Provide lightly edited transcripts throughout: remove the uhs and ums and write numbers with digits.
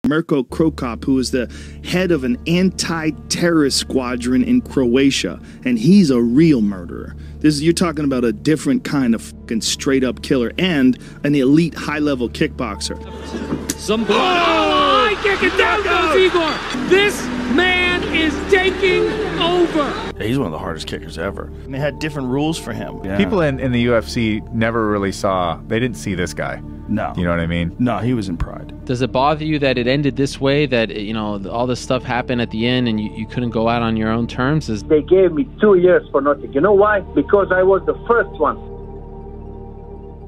Mirko Cro Cop, who is the head of an anti-terrorist squadron in Croatia, and he's a real murderer. You're talking about a different kind of fucking straight-up killer and an elite high-level kickboxer. Some blood. Oh, high kick, and down goes Igor. This man is taking over. Yeah, he's one of the hardest kickers ever. And they had different rules for him. Yeah. People in the UFC never really they didn't see this guy. No. You know what I mean? No, he was in Pride. Does it bother you that it ended this way, that, you know, all this stuff happened at the end and you couldn't go out on your own terms? They gave me 2 years for nothing. You know why? Because I was the first one.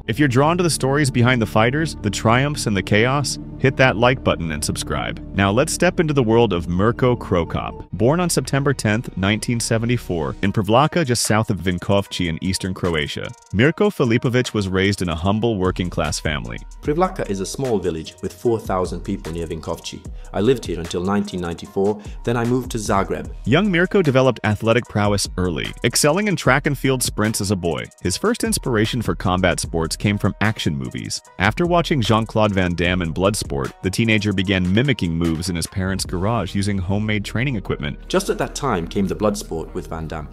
If you're drawn to the stories behind the fighters, the triumphs, and the chaos, hit that like button and subscribe. Now let's step into the world of Mirko Cro Cop. Born on September 10, 1974, in Prevlaka, just south of Vinkovci in eastern Croatia, Mirko Filipović was raised in a humble working-class family. Prevlaka is a small village with 4,000 people near Vinkovci. I lived here until 1994, then I moved to Zagreb. Young Mirko developed athletic prowess early, excelling in track and field sprints as a boy. His first inspiration for combat sports came from action movies. After watching Jean-Claude Van Damme in Bloodsport, the teenager began mimicking moves in his parents' garage using homemade training equipment. Just at that time came the Bloodsport with Van Damme.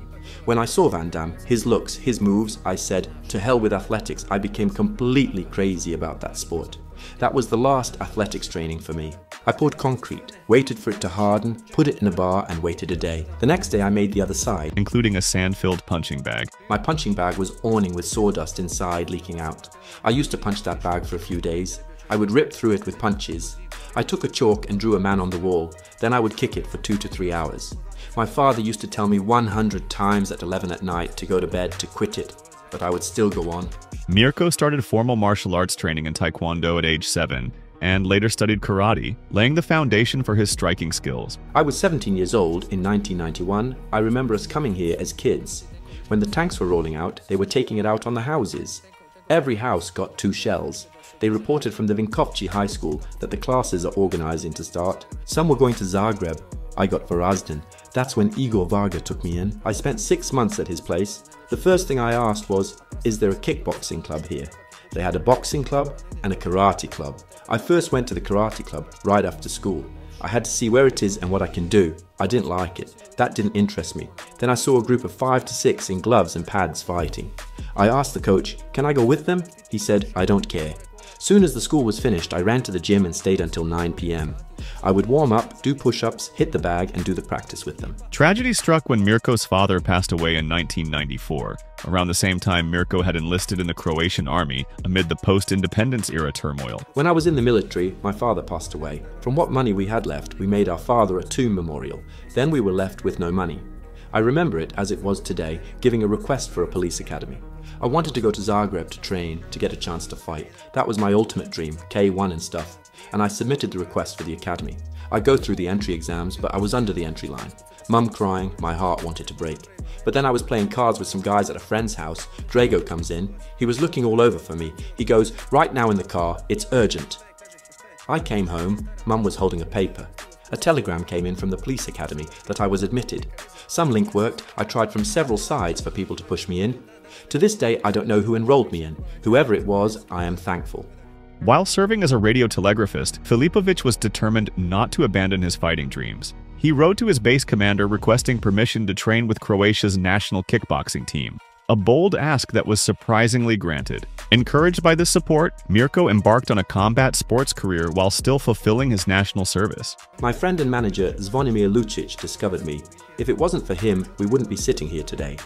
When I saw Van Damme, his looks, his moves, I said, to hell with athletics. I became completely crazy about that sport. That was the last athletics training for me. I poured concrete, waited for it to harden, put it in a bar and waited a day. The next day I made the other side, including a sand-filled punching bag. My punching bag was awning with sawdust inside leaking out. I used to punch that bag for a few days. I would rip through it with punches. I took a chalk and drew a man on the wall, then I would kick it for 2 to 3 hours. My father used to tell me 100 times at 11 at night to go to bed, to quit it, but I would still go on. Mirko started formal martial arts training in Taekwondo at age 7, and later studied karate, laying the foundation for his striking skills. I was 17 years old in 1991. I remember us coming here as kids. When the tanks were rolling out, they were taking it out on the houses. Every house got 2 shells. They reported from the Vinkovci High School that the classes are organizing to start. Some were going to Zagreb. I got Varazdin. That's when Igor Varga took me in. I spent 6 months at his place. The first thing I asked was, is there a kickboxing club here? They had a boxing club and a karate club. I first went to the karate club right after school. I had to see where it is and what I can do. I didn't like it. That didn't interest me. Then I saw a group of 5 to 6 in gloves and pads fighting. I asked the coach, can I go with them? He said, I don't care. Soon as the school was finished, I ran to the gym and stayed until 9 p.m. I would warm up, do push-ups, hit the bag, and do the practice with them. Tragedy struck when Mirko's father passed away in 1994. Around the same time, Mirko had enlisted in the Croatian army amid the post-independence era turmoil. When I was in the military, my father passed away. From what money we had left, we made our father a tomb memorial. Then we were left with no money. I remember it as it was today, giving a request for a police academy. I wanted to go to Zagreb to train, to get a chance to fight. That was my ultimate dream, K1 and stuff. And I submitted the request for the academy. I go through the entry exams, but I was under the entry line. Mum crying, my heart wanted to break. But then I was playing cards with some guys at a friend's house. Drago comes in. He was looking all over for me. He goes, right now in the car, it's urgent. I came home. Mum was holding a paper. A telegram came in from the police academy that I was admitted. Some link worked. I tried from several sides for people to push me in. To this day, I don't know who enrolled me in. Whoever it was, I am thankful. While serving as a radiotelegraphist, Filipović was determined not to abandon his fighting dreams. He wrote to his base commander requesting permission to train with Croatia's national kickboxing team. A bold ask that was surprisingly granted. Encouraged by this support, Mirko embarked on a combat sports career while still fulfilling his national service. My friend and manager Zvonimir Lucic discovered me. If it wasn't for him, we wouldn't be sitting here today.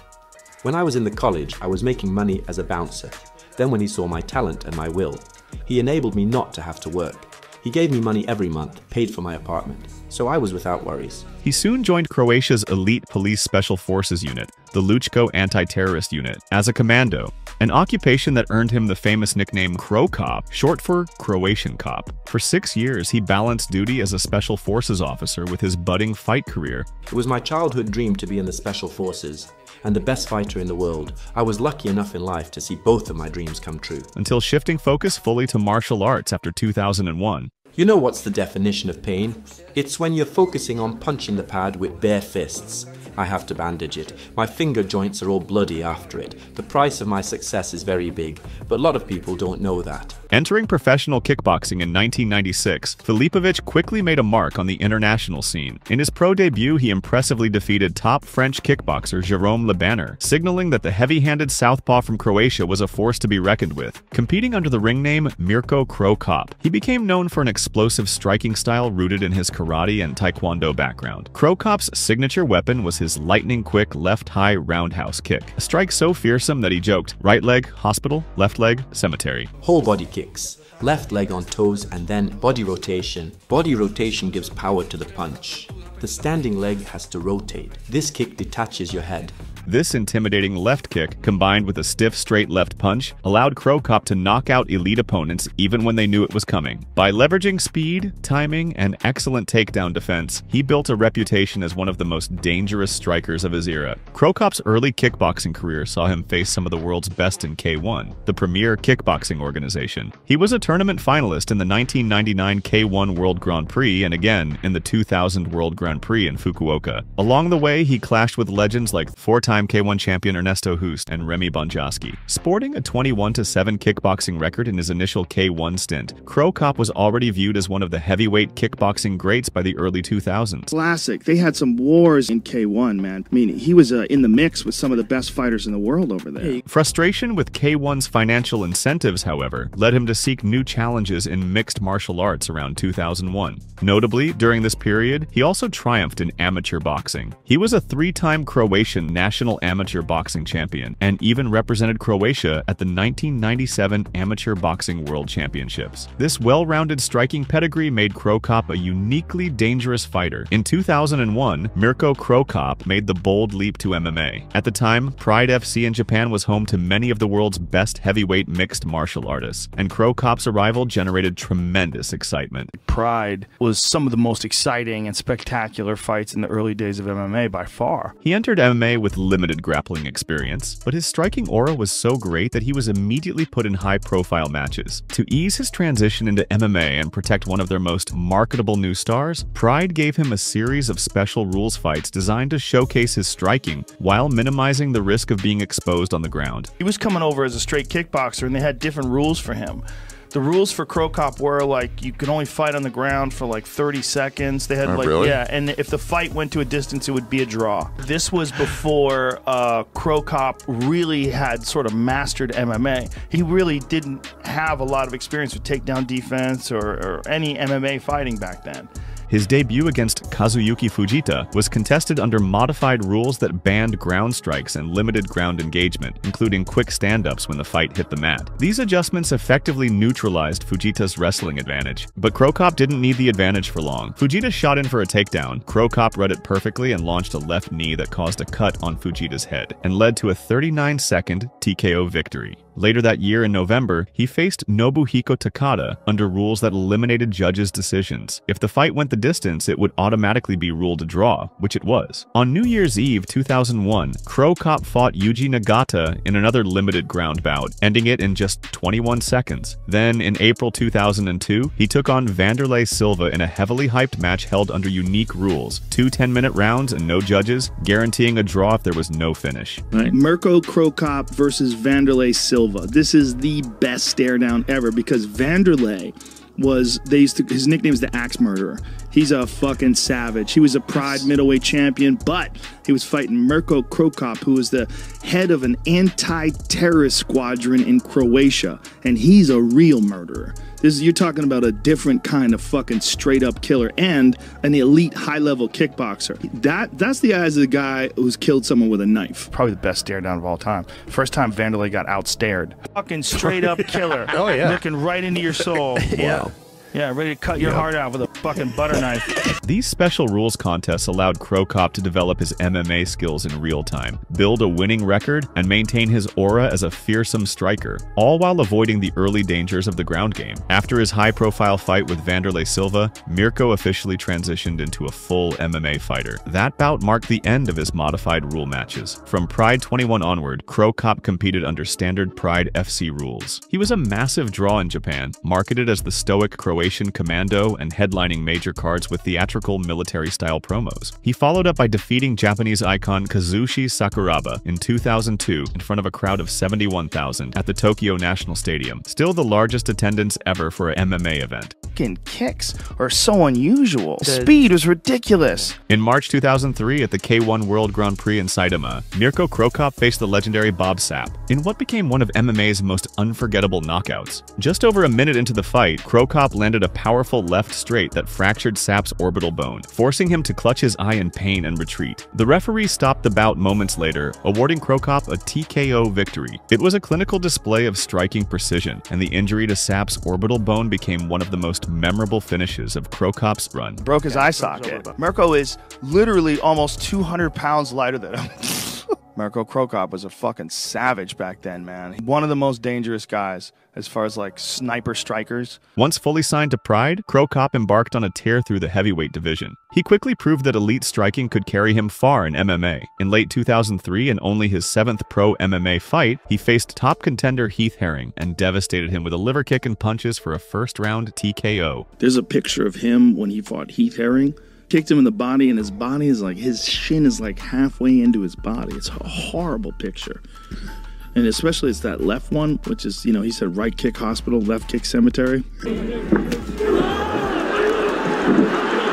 When I was in the college, I was making money as a bouncer. Then when he saw my talent and my will, he enabled me not to have to work. He gave me money every month, paid for my apartment, so I was without worries. He soon joined Croatia's elite police special forces unit, the Luchko anti-terrorist unit, as a commando, an occupation that earned him the famous nickname Cro Cop, short for Croatian Cop. For 6 years, he balanced duty as a special forces officer with his budding fight career. It was my childhood dream to be in the special forces, and the best fighter in the world. I was lucky enough in life to see both of my dreams come true. Until shifting focus fully to martial arts after 2001. You know what's the definition of pain? It's when you're focusing on punching the pad with bare fists. I have to bandage it. My finger joints are all bloody after it. The price of my success is very big, but a lot of people don't know that. Entering professional kickboxing in 1996, Filipovic quickly made a mark on the international scene. In his pro debut, he impressively defeated top French kickboxer Jérôme Le Banner, signaling that the heavy-handed southpaw from Croatia was a force to be reckoned with. Competing under the ring name Mirko Cro Cop, he became known for an explosive striking style rooted in his karate and taekwondo background. Cro Cop's signature weapon was his lightning-quick left-high roundhouse kick, a strike so fearsome that he joked, right leg, hospital, left leg, cemetery. Whole body kicks. Left leg on toes and then body rotation. Body rotation gives power to the punch. The standing leg has to rotate. This kick detaches your head. This intimidating left kick, combined with a stiff straight left punch, allowed Cro Cop to knock out elite opponents even when they knew it was coming. By leveraging speed, timing, and excellent takedown defense, he built a reputation as one of the most dangerous strikers of his era. Cro Cop's early kickboxing career saw him face some of the world's best in K1, the premier kickboxing organization. He was a tournament finalist in the 1999 K1 World Grand Prix and again in the 2000 World Grand Prix in Fukuoka. Along the way, he clashed with legends like four-time K1 champion Ernesto Hoost and Remy Bonjasky. Sporting a 21-7 kickboxing record in his initial K1 stint, Cro Cop was already viewed as one of the heavyweight kickboxing greats by the early 2000s. Classic. They had some wars in K1, man. I mean, he was in the mix with some of the best fighters in the world over there. Frustration with K1's financial incentives, however, led him to seek new challenges in mixed martial arts around 2001. Notably, during this period, he also triumphed in amateur boxing. He was a three-time Croatian national amateur boxing champion and even represented Croatia at the 1997 Amateur Boxing World Championships. This well-rounded striking pedigree made Cro Cop a uniquely dangerous fighter. In 2001, Mirko Cro Cop made the bold leap to MMA. At the time, Pride FC in Japan was home to many of the world's best heavyweight mixed martial artists, and Cro Cop's arrival generated tremendous excitement. Pride was some of the most exciting and spectacular fights in the early days of MMA by far. He entered MMA with limited grappling experience, but his striking aura was so great that he was immediately put in high-profile matches. To ease his transition into MMA and protect one of their most marketable new stars, Pride gave him a series of special rules fights designed to showcase his striking while minimizing the risk of being exposed on the ground. He was coming over as a straight kickboxer and they had different rules for him. The rules for Cro Cop were like you could only fight on the ground for like 30 seconds. They had really? Yeah, and if the fight went to a distance, it would be a draw. This was before Cro Cop really had sort of mastered MMA. He really didn't have a lot of experience with takedown defense or any MMA fighting back then. His debut against Kazuyuki Fujita was contested under modified rules that banned ground strikes and limited ground engagement, including quick stand-ups when the fight hit the mat. These adjustments effectively neutralized Fujita's wrestling advantage, but Cro Cop didn't need the advantage for long. Fujita shot in for a takedown. Cro Cop read it perfectly and launched a left knee that caused a cut on Fujita's head and led to a 39-second TKO victory. Later that year in November, he faced Nobuhiko Takada under rules that eliminated judges' decisions. If the fight went the distance, it would automatically be ruled a draw, which it was. On New Year's Eve 2001, Cro Cop fought Yuji Nagata in another limited ground bout, ending it in just 21 seconds. Then, in April 2002, he took on Vanderlei Silva in a heavily hyped match held under unique rules, 2 10-minute rounds and no judges, guaranteeing a draw if there was no finish. Right. Mirko Cro Cop versus Vanderlei Silva. This is the best stare down ever because Vanderlei was, his nickname is the Axe Murderer. He's a fucking savage. He was a Pride middleweight champion, but he was fighting Mirko Cro Cop, who is the head of an anti-terrorist squadron in Croatia, and he's a real murderer. You're talking about a different kind of fucking straight-up killer and an elite high-level kickboxer. That's the eyes of the guy who's killed someone with a knife. Probably the best stare down of all time. First time Vanderlei got outstared. Fucking straight-up killer. Oh, yeah. Looking right into your soul. Yeah. Wow. Yeah, ready to cut your heart out with a fucking butter knife. These special rules contests allowed Cro Cop to develop his MMA skills in real time, build a winning record, and maintain his aura as a fearsome striker, all while avoiding the early dangers of the ground game. After his high-profile fight with Vanderlei Silva, Mirko officially transitioned into a full MMA fighter. That bout marked the end of his modified rule matches. From Pride 21 onward, Cro Cop competed under standard Pride FC rules. He was a massive draw in Japan, marketed as the stoic Croatian Croatian commando and headlining major cards with theatrical military-style promos. He followed up by defeating Japanese icon Kazushi Sakuraba in 2002 in front of a crowd of 71,000 at the Tokyo National Stadium, still the largest attendance ever for an MMA event. Kicks are so unusual. Speed was ridiculous. In March 2003 at the K1 World Grand Prix in Saitama, Mirko Cro Cop faced the legendary Bob Sapp in what became one of MMA's most unforgettable knockouts. Just over a minute into the fight, Cro Cop landed a powerful left straight that fractured Sapp's orbital bone, forcing him to clutch his eye in pain and retreat. The referee stopped the bout moments later, awarding Cro Cop a TKO victory. It was a clinical display of striking precision, and the injury to Sapp's orbital bone became one of the most memorable finishes of Cro Cop's run. Broke his eye socket. Mirko is literally almost 200 pounds lighter than him. Mirko Cro Cop was a fucking savage back then, man. One of the most dangerous guys as far as like sniper strikers. Once fully signed to Pride, Cro Cop embarked on a tear through the heavyweight division. He quickly proved that elite striking could carry him far in MMA. In late 2003, in only his 7th pro MMA fight, he faced top contender Heath Herring and devastated him with a liver kick and punches for a first-round TKO. There's a picture of him when he fought Heath Herring. Kicked him in the body, and his body is like, his shin is like halfway into his body. It's a horrible picture. And especially it's that left one, which is, you know, he said right kick hospital, left kick cemetery.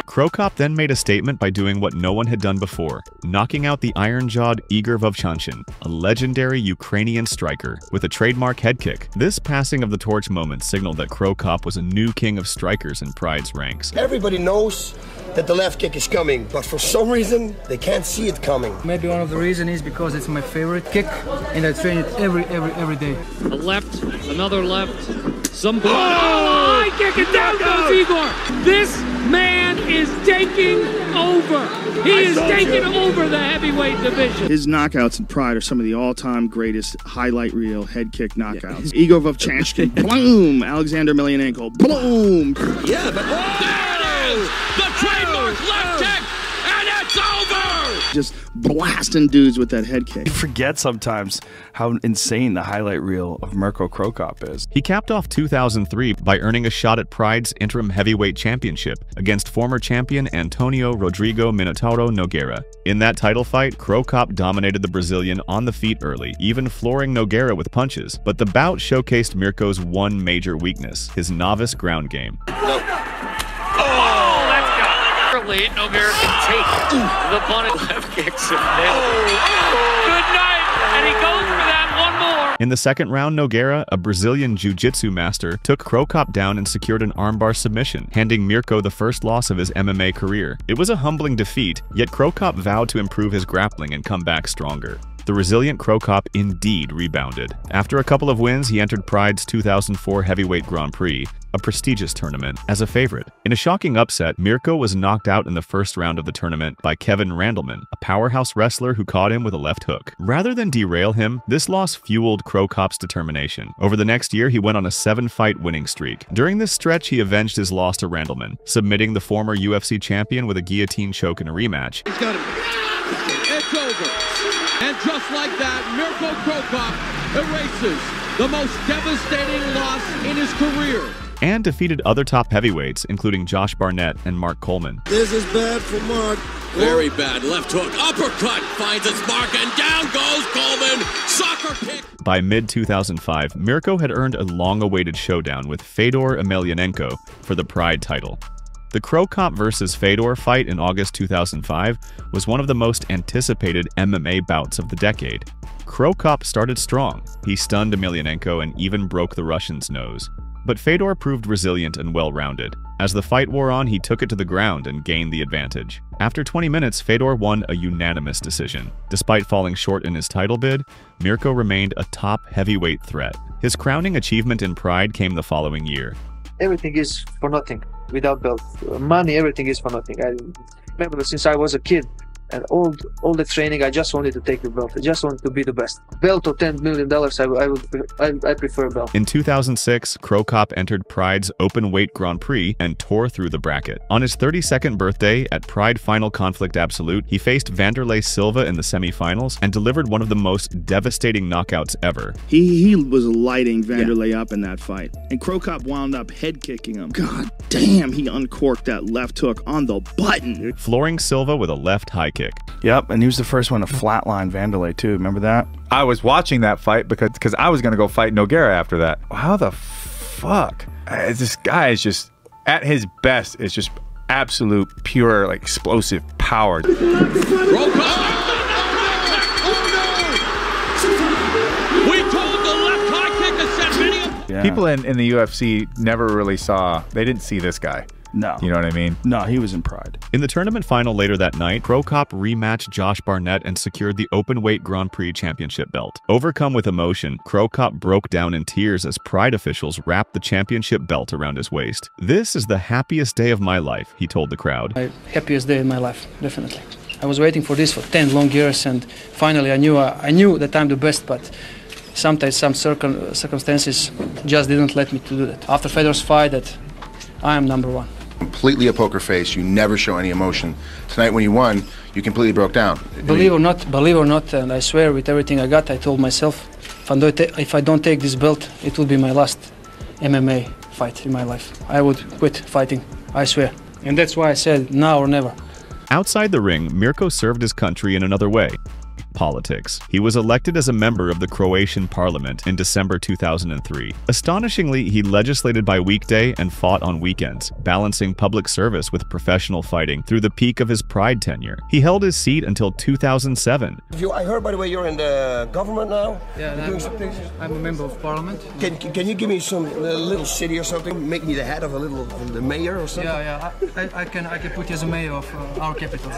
Cro Cop then made a statement by doing what no one had done before, knocking out the iron-jawed Igor Vovchanchin, a legendary Ukrainian striker, with a trademark head kick. This passing of the torch moment signaled that Cro Cop was a new king of strikers in Pride's ranks. Everybody knows that the left kick is coming, but for some reason, they can't see it coming. Maybe one of the reasons is because it's my favorite kick, and I train it every day. A left, another left, some blood. Oh, high kick, and down goes Igor. This man is taking over. He is taking over the heavyweight division. His knockouts in Pride are some of the all-time greatest highlight reel head kick knockouts. Igor Vovchanchin, boom! Alexander Emelianenko, boom! Yeah, but there it is! The trademark left kick, and it's over! Just blasting dudes with that head kick. You forget sometimes how insane the highlight reel of Mirko Cro Cop is. He capped off 2003 by earning a shot at Pride's interim heavyweight championship against former champion Antonio Rodrigo Minotauro Nogueira. In that title fight, Cro Cop dominated the Brazilian on the feet early, even flooring Nogueira with punches. But the bout showcased Mirko's one major weakness, his novice ground game. No. Oh, that's got lead. Nogueira can take the bunted left kicks and nailed it. Good night, and he goes for that one more. In the second round, Nogueira, a Brazilian jiu-jitsu master, took Cro Cop down and secured an armbar submission, handing Mirko the first loss of his MMA career. It was a humbling defeat, yet Cro Cop vowed to improve his grappling and come back stronger. The resilient Cro Cop indeed rebounded. After a couple of wins, he entered Pride's 2004 Heavyweight Grand Prix, a prestigious tournament, as a favorite. In a shocking upset, Mirko was knocked out in the first round of the tournament by Kevin Randleman, a powerhouse wrestler who caught him with a left hook. Rather than derail him, this loss fueled Cro Cop's determination. Over the next year, he went on a 7-fight winning streak. During this stretch, he avenged his loss to Randleman, submitting the former UFC champion with a guillotine choke in a rematch. He's got him. It's over. And just like that, Mirko Cro Cop erases the most devastating loss in his career. And defeated other top heavyweights, including Josh Barnett and Mark Coleman. This is bad for Mark. Very bad. Left hook, uppercut, finds its mark, and down goes Coleman. Soccer kick. By mid-2005, Mirko had earned a long-awaited showdown with Fedor Emelianenko for the Pride title. The Cro Cop vs. Fedor fight in August 2005 was one of the most anticipated MMA bouts of the decade. Cro Cop started strong. He stunned Emelianenko and even broke the Russian's nose. But Fedor proved resilient and well-rounded. As the fight wore on, he took it to the ground and gained the advantage. After 20 minutes, Fedor won a unanimous decision. Despite falling short in his title bid, Mirko remained a top heavyweight threat. His crowning achievement in Pride came the following year. Everything is for nothing. Without belt, money, everything is for nothing. I remember since I was a kid, And all the training, I just wanted to take the belt. I just wanted to be the best. Belt or $10 million, I prefer belt. In 2006, Cro Cop entered Pride's open weight Grand Prix and tore through the bracket. On his 32nd birthday at Pride Final Conflict Absolute, he faced Vanderlei Silva in the semifinals and delivered one of the most devastating knockouts ever. He was lighting Vanderlei up in that fight, and Cro Cop wound up head kicking him. God damn, he uncorked that left hook on the button. Flooring Silva with a left high kick. Yep, and he was the first one to flatline Vanderlei too. Remember that? I was watching that fight because I was going to go fight Nogueira after that. How the fuck? This guy is just, at his best, is just absolute, pure, like, explosive power. Yeah. People in the UFC never really saw, they didn't see this guy. No. You know what I mean? No, he was in Pride. In the tournament final later that night, Cro Cop rematched Josh Barnett and secured the openweight Grand Prix championship belt. Overcome with emotion, Cro Cop broke down in tears as Pride officials wrapped the championship belt around his waist. "This is the happiest day of my life," he told the crowd. My happiest day in my life, definitely. I was waiting for this for 10 long years, and finally I knew that I'm the best, but sometimes some circumstances just didn't let me to do that. After Fedor's fight, that I am number one. Completely a poker face. You never show any emotion. Tonight when you won, you completely broke down. Believe or not, and I swear with everything I got, I told myself, if I don't take this belt, it will be my last MMA fight in my life. I would quit fighting, I swear. And that's why I said now or never. Outside the ring, Mirko served his country in another way. Politics. He was elected as a member of the Croatian parliament in December 2003. Astonishingly, he legislated by weekday and fought on weekends, balancing public service with professional fighting through the peak of his Pride tenure. He held his seat until 2007. I heard, by the way, you're in the government now? Yeah, I'm a member of parliament. Can you give me some little city or something? Make me the head of the mayor or something? Yeah, I can put you as a mayor of our capital.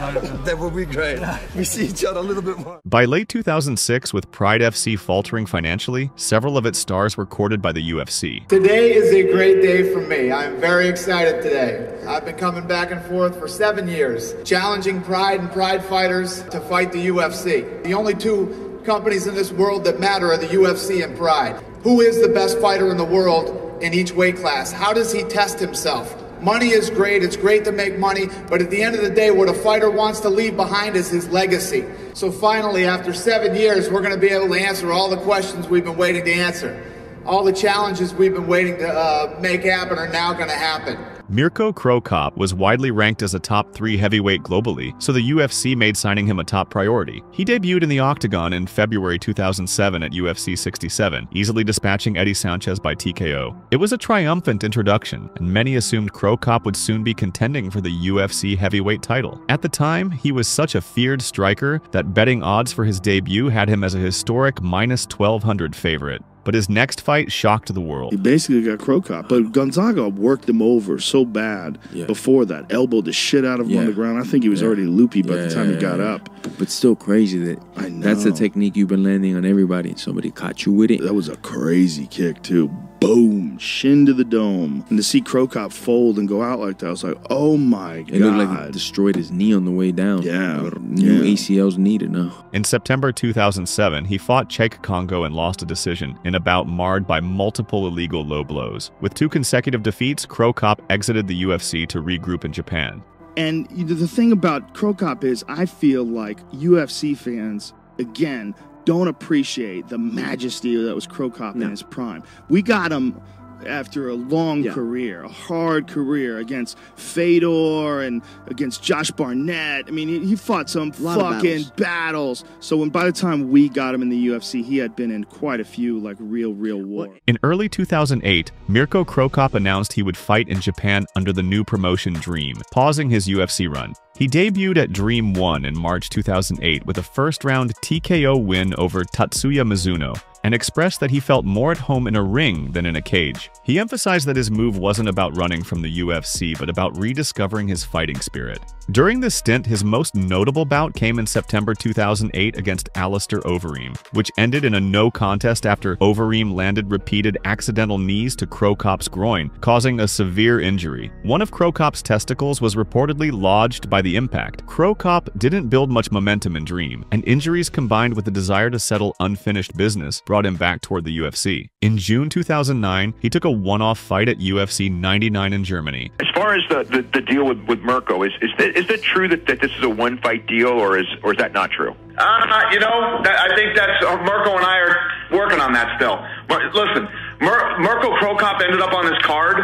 That would be great. Yeah. We see each other a little bit more. By late 2006, with Pride FC faltering financially, several of its stars were courted by the UFC. Today is a great day for me. I'm very excited today. I've been coming back and forth for 7 years, challenging Pride and Pride fighters to fight the UFC. The only two companies in this world that matter are the UFC and Pride. Who is the best fighter in the world in each weight class? How does he test himself? Money is great, it's great to make money, but at the end of the day, what a fighter wants to leave behind is his legacy. So finally, after 7 years, we're going to be able to answer all the questions we've been waiting to answer. All the challenges we've been waiting to make happen are now going to happen. Mirko Cro Cop was widely ranked as a top 3 heavyweight globally, so the UFC made signing him a top priority. He debuted in the octagon in February 2007 at UFC 67, easily dispatching Eddie Sanchez by TKO. It was a triumphant introduction, and many assumed Cro Cop would soon be contending for the UFC heavyweight title. At the time, he was such a feared striker that betting odds for his debut had him as a historic -1200 favorite. But his next fight shocked the world. He basically got Cro Cop, but Gonzaga worked him over so bad before that. Elbowed the shit out of him on the ground. I think he was already loopy by the time he got up. But still crazy that that's the technique you've been landing on everybody, and somebody caught you with it. That was a crazy kick, too. Boom, shin to the dome. And to see Cro Cop fold and go out like that, I was like, oh my God. It looked like he destroyed his knee on the way down. Yeah. New ACLs needed now. In September 2007, he fought Czech Congo and lost a decision in a bout marred by multiple illegal low blows. With 2 consecutive defeats, Cro Cop exited the UFC to regroup in Japan. And the thing about Cro Cop is I feel like UFC fans, again, don't appreciate the majesty that was Cro Cop in his prime. We got him after a long career, a hard career against Fedor and against Josh Barnett. I mean, he fought some fucking battles. So by the time we got him in the UFC, he had been in quite a few, like, real war. In early 2008, Mirko Cro Cop announced he would fight in Japan under the new promotion Dream, pausing his UFC run. He debuted at Dream 1 in March 2008 with a first-round TKO win over Tatsuya Mizuno, and expressed that he felt more at home in a ring than in a cage. He emphasized that his move wasn't about running from the UFC, but about rediscovering his fighting spirit. During this stint, his most notable bout came in September 2008 against Alistair Overeem, which ended in a no contest after Overeem landed repeated accidental knees to Cro Cop's groin, causing a severe injury. One of Cro Cop's testicles was reportedly lodged by the the impact, Cro Cop didn't build much momentum in Dream, and injuries combined with the desire to settle unfinished business brought him back toward the UFC. In June 2009, he took a one-off fight at UFC 99 in Germany. As far as the deal with Mirko, is it true that this is a one-fight deal, or is that not true? I think that's Mirko and I are working on that still. But listen, Mirko Cro Cop ended up on this card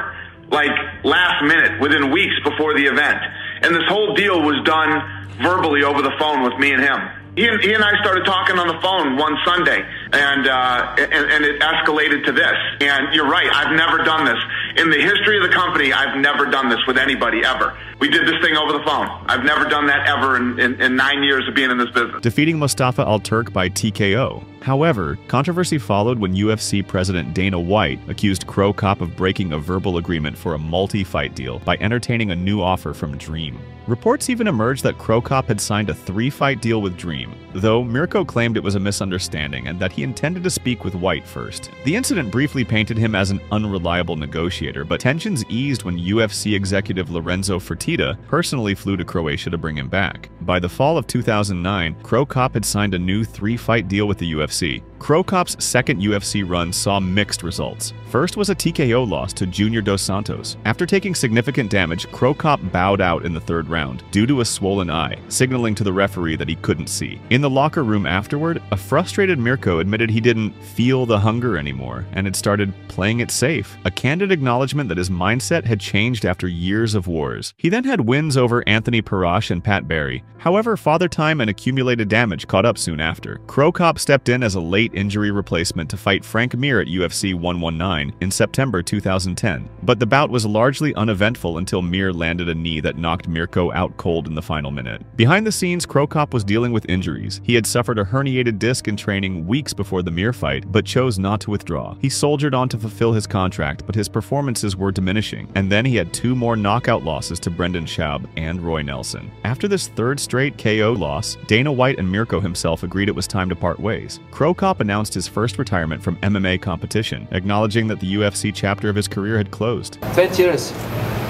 like last minute, within weeks before the event, and this whole deal was done verbally over the phone with me and him. He and I started talking on the phone one Sunday, and it escalated to this. And you're right, I've never done this. In the history of the company, I've never done this with anybody, ever. We did this thing over the phone. I've never done that ever in 9 years of being in this business. Defeating Mustafa Al-Turk by TKO. However, controversy followed when UFC President Dana White accused Cro Cop of breaking a verbal agreement for a multi-fight deal by entertaining a new offer from Dream. Reports even emerged that Cro Cop had signed a 3-fight deal with Dream, though Mirko claimed it was a misunderstanding and that he intended to speak with White first. The incident briefly painted him as an unreliable negotiator, but tensions eased when UFC executive Lorenzo Fertitta personally flew to Croatia to bring him back. By the fall of 2009, Cro Cop had signed a new 3-fight deal with the UFC. Cro Cop's second UFC run saw mixed results. First was a TKO loss to Junior Dos Santos. After taking significant damage, Cro Cop bowed out in the 3rd round due to a swollen eye, signaling to the referee that he couldn't see. In the locker room afterward, a frustrated Mirko admitted he didn't feel the hunger anymore and had started playing it safe, a candid acknowledgement that his mindset had changed after years of wars. He then had wins over Anthony Parash and Pat Barry. However, father time and accumulated damage caught up soon after. Cro Cop stepped in as a late injury replacement to fight Frank Mir at UFC 119 in September 2010, but the bout was largely uneventful until Mir landed a knee that knocked Mirko out cold in the final minute. Behind the scenes, Cro Cop was dealing with injuries. He had suffered a herniated disc in training weeks before the Mir fight, but chose not to withdraw. He soldiered on to fulfill his contract, but his performances were diminishing, and then he had 2 more knockout losses to Brendan Schaub and Roy Nelson. After this 3rd straight KO loss, Dana White and Mirko himself agreed it was time to part ways. Cro Cop announced his first retirement from MMA competition, acknowledging that the UFC chapter of his career had closed. 20 years.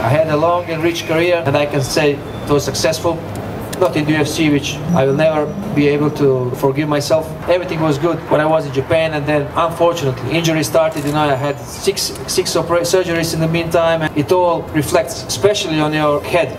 I had a long and rich career, and I can say it was successful. Not in the UFC, which I will never be able to forgive myself. Everything was good when I was in Japan, and then unfortunately injury started. I had six surgeries in the meantime, and it all reflects, especially on your head.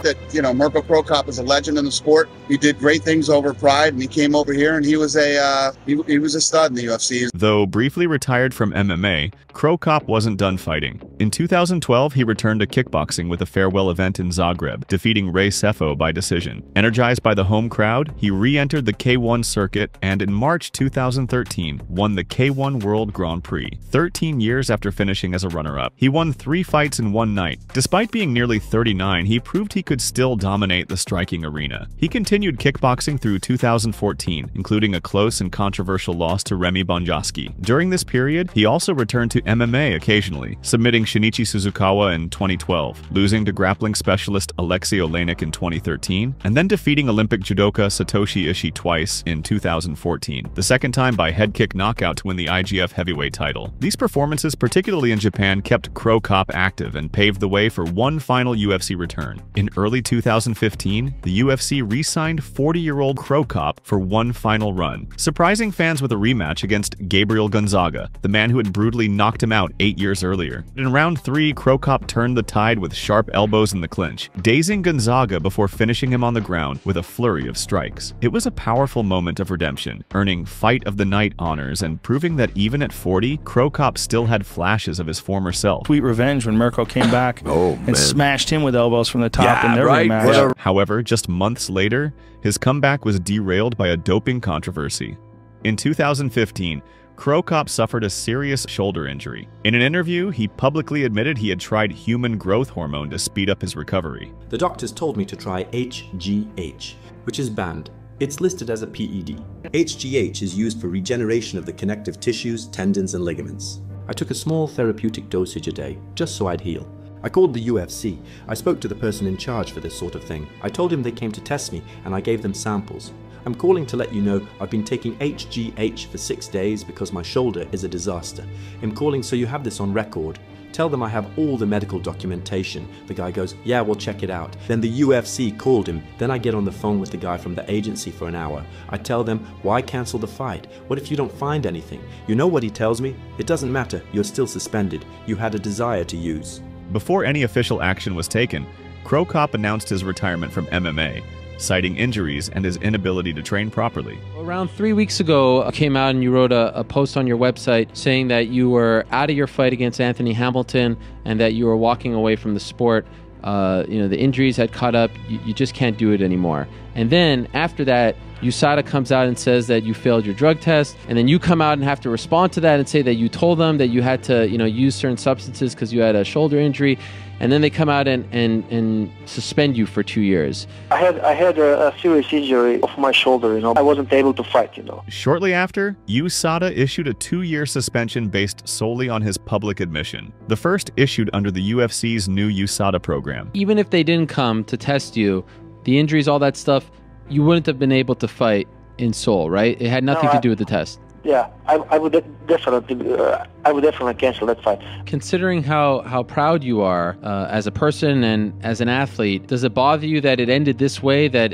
That Mirko Cro Cop is a legend in the sport. He did great things over Pride, and he came over here, and he was a stud in the UFC. Though briefly retired from MMA, Cro Cop wasn't done fighting. In 2012, he returned to kickboxing with a farewell event in Zagreb, defeating Ray Sefo by decision. Energized by the home crowd, he re-entered the K1 circuit and in March 2013 won the K1 World Grand Prix, 13 years after finishing as a runner-up. He won 3 fights in one night. Despite being nearly 39, he proved he could still dominate the striking arena. He continued kickboxing through 2014, including a close and controversial loss to Remy Bonjasky. During this period, he also returned to MMA occasionally, submitting Shinichi Suzukawa in 2012, losing to grappling specialist Alexei Olenek in 2013, and then defeating Olympic judoka Satoshi Ishii twice in 2014, the second time by head kick knockout to win the IGF heavyweight title. These performances, particularly in Japan, kept Cro Cop active and paved the way for one final UFC return. In early 2015, the UFC re-signed 40-year-old Cro Cop for one final run, surprising fans with a rematch against Gabriel Gonzaga, the man who had brutally knocked him out 8 years earlier. In round 3, Cro Cop turned the tide with sharp elbows in the clinch, dazing Gonzaga before finishing him on the ground with a flurry of strikes. It was a powerful moment of redemption, earning Fight of the Night honors and proving that even at 40, Cro Cop still had flashes of his former self. Sweet revenge when Mirko came back and smashed him with elbows from the top in their rematch. However, just months later, his comeback was derailed by a doping controversy. In 2015, Cro Cop suffered a serious shoulder injury. In an interview, he publicly admitted he had tried human growth hormone to speed up his recovery. The doctors told me to try HGH, which is banned. It's listed as a PED. HGH is used for regeneration of the connective tissues, tendons, and ligaments. I took a small therapeutic dosage a day, just so I'd heal. I called the UFC. I spoke to the person in charge for this sort of thing. I told him they came to test me, and I gave them samples. I'm calling to let you know I've been taking HGH for 6 days because my shoulder is a disaster. I'm calling so you have this on record. Tell them I have all the medical documentation. The guy goes, yeah, we'll check it out. Then the UFC called him. Then I get on the phone with the guy from the agency for an hour. I tell them, why cancel the fight? What if you don't find anything? You know what he tells me? It doesn't matter, you're still suspended. You had a desire to use. Before any official action was taken, Cro Cop announced his retirement from MMA, citing injuries and his inability to train properly. Around 3 weeks ago, you came out and you wrote a post on your website saying that you were out of your fight against Anthony Hamilton and that you were walking away from the sport. The injuries had caught up. You just can't do it anymore. And then after that, USADA comes out and says that you failed your drug test, and then you come out and have to respond to that and say that you told them that you had to, use certain substances because you had a shoulder injury, and then they come out and suspend you for 2 years. I had a serious injury of my shoulder, I wasn't able to fight, Shortly after, USADA issued a 2-year suspension based solely on his public admission, the first issued under the UFC's new USADA program. Even if they didn't come to test you, the injuries, all that stuff, you wouldn't have been able to fight in Seoul, right? It had nothing to do with the test. Yeah, I would definitely cancel that fight. Considering how proud you are as a person and as an athlete, does it bother you that it ended this way? That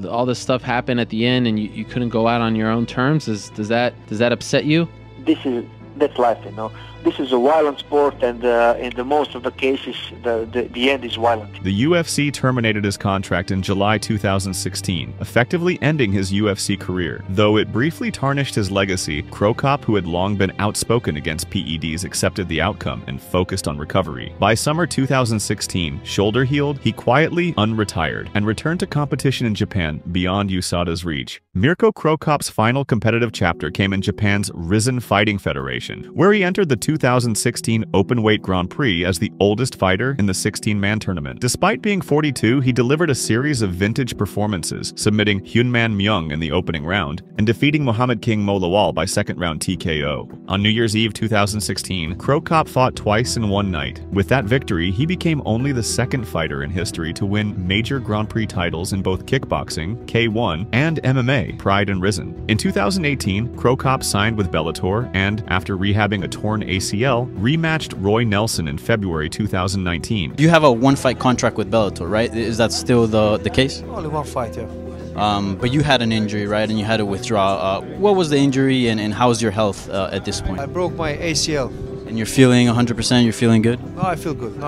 all this stuff happened at the end and you couldn't go out on your own terms? Does that upset you? That's life, This is a violent sport, and in the most of the cases, the end is violent. The UFC terminated his contract in July 2016, effectively ending his UFC career. Though it briefly tarnished his legacy, Cro Cop, who had long been outspoken against PEDs, accepted the outcome and focused on recovery. By summer 2016, shoulder healed, he quietly unretired and returned to competition in Japan beyond USADA's reach. Mirko Cro Cop's final competitive chapter came in Japan's Risen Fighting Federation, where he entered the 2016 Openweight Grand Prix as the oldest fighter in the 16-man tournament. Despite being 42, he delivered a series of vintage performances, submitting Hyunman Myung in the opening round and defeating Muhammad King Molawal by second-round TKO. On New Year's Eve 2016, Cro Cop fought twice in one night. With that victory, he became only the second fighter in history to win major Grand Prix titles in both kickboxing, K1, and MMA, Pride and Risen. In 2018, Cro Cop signed with Bellator and, after rehabbing a torn ACL, rematched Roy Nelson in February 2019. You have a one-fight contract with Bellator, right? Is that still the case? Only one fight, yeah. But you had an injury, right? And you had to withdraw. What was the injury and how's your health at this point? I broke my ACL. And you're feeling 100%? You're feeling good? No, I feel good.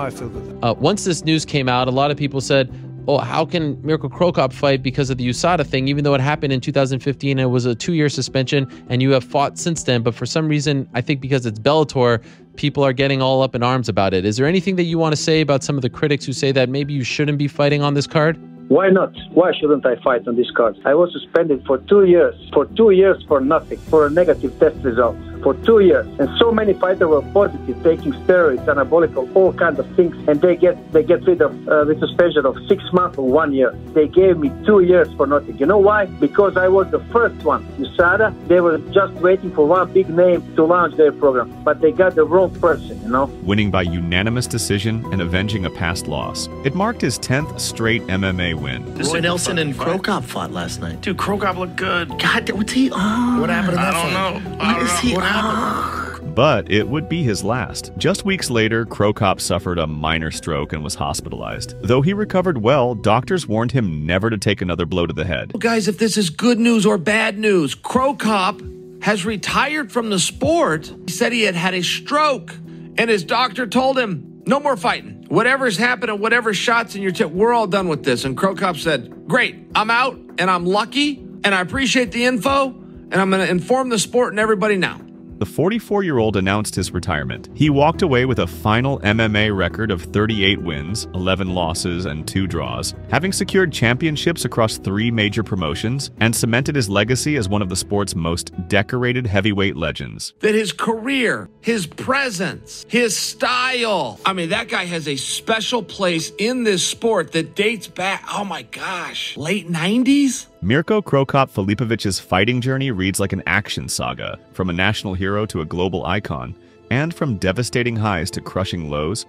Once this news came out, a lot of people said, oh, how can Mirko Cro Cop fight because of the USADA thing, even though it happened in 2015 and it was a 2-year suspension and you have fought since then, but for some reason, I think because it's Bellator, people are getting all up in arms about it. Is there anything that you want to say about some of the critics who say that maybe you shouldn't be fighting on this card? Why not? Why shouldn't I fight on this card? I was suspended for 2 years. For 2 years for nothing, for a negative test result. For 2 years. And so many fighters were positive, taking steroids, anabolic, all kinds of things. And they get rid of with suspension of 6 months or 1 year. They gave me 2 years for nothing. You know why? Because I was the first one. USADA, they were just waiting for one big name to launch their program. But they got the wrong person, Winning by unanimous decision and avenging a past loss. It marked his 10th straight MMA win. Roy Nelson and Cro Cop fought last night. Dude, Cro Cop looked good. God, what's he on? What happened to that fight? I don't know. What is he on? But it would be his last. Just weeks later, Cro Cop suffered a minor stroke and was hospitalized. Though he recovered well, doctors warned him never to take another blow to the head. Well, guys, if this is good news or bad news, Cro Cop has retired from the sport. He said he had a stroke, and his doctor told him, no more fighting. Whatever's happened and whatever shots in your tip, we're all done with this. And Cro Cop said, great, I'm out, and I'm lucky, and I appreciate the info, and I'm going to inform the sport and everybody now. The 44-year-old announced his retirement. He walked away with a final MMA record of 38 wins, 11 losses, and 2 draws, having secured championships across 3 major promotions and cemented his legacy as one of the sport's most decorated heavyweight legends. That his career, his presence, his style, I mean, that guy has a special place in this sport that dates back, oh my gosh, late 90s? Mirko Cro Cop Filipovic's fighting journey reads like an action saga, from a national hero to a global icon, and from devastating highs to crushing lows.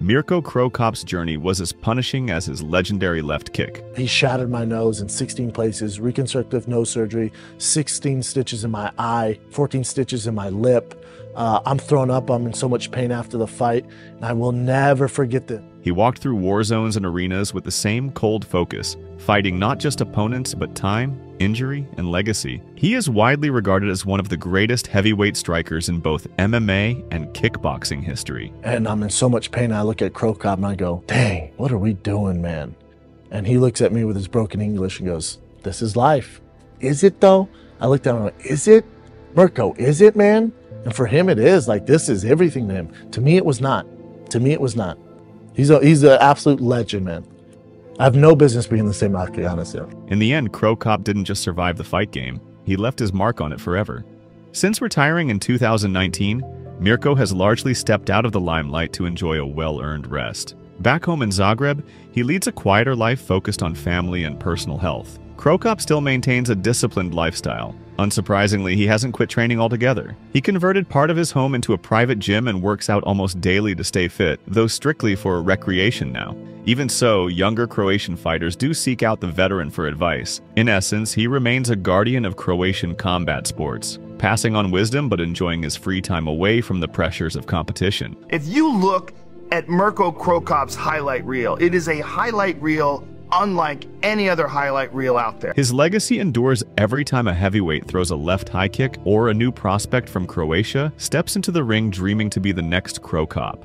Mirko Cro Cop's journey was as punishing as his legendary left kick. He shattered my nose in 16 places, reconstructive nose surgery, 16 stitches in my eye, 14 stitches in my lip. I'm thrown up, I'm in so much pain after the fight, and I will never forget this. He walked through war zones and arenas with the same cold focus, fighting not just opponents but time, injury, and legacy. He is widely regarded as one of the greatest heavyweight strikers in both MMA and kickboxing history. And I'm in so much pain, I look at Cro Cop and I go, dang, what are we doing, man? And he looks at me with his broken English and goes, this is life. Is it though? I looked down and I went, is it? Mirko, is it, man? And for him it is, like this is everything to him. To me it was not. To me it was not. He's an absolute legend, man. I have no business being in the same octagon as him. In the end, Cro Cop didn't just survive the fight game, he left his mark on it forever. Since retiring in 2019, Mirko has largely stepped out of the limelight to enjoy a well-earned rest. Back home in Zagreb, he leads a quieter life focused on family and personal health. Cro Cop still maintains a disciplined lifestyle. Unsurprisingly, he hasn't quit training altogether. He converted part of his home into a private gym and works out almost daily to stay fit, though strictly for recreation now. Even so, younger Croatian fighters do seek out the veteran for advice. In essence, he remains a guardian of Croatian combat sports, passing on wisdom but enjoying his free time away from the pressures of competition. If you look at Mirko Cro Cop's highlight reel, it is a highlight reel unlike any other highlight reel out there. His legacy endures every time a heavyweight throws a left high kick or a new prospect from Croatia steps into the ring dreaming to be the next Cro Cop.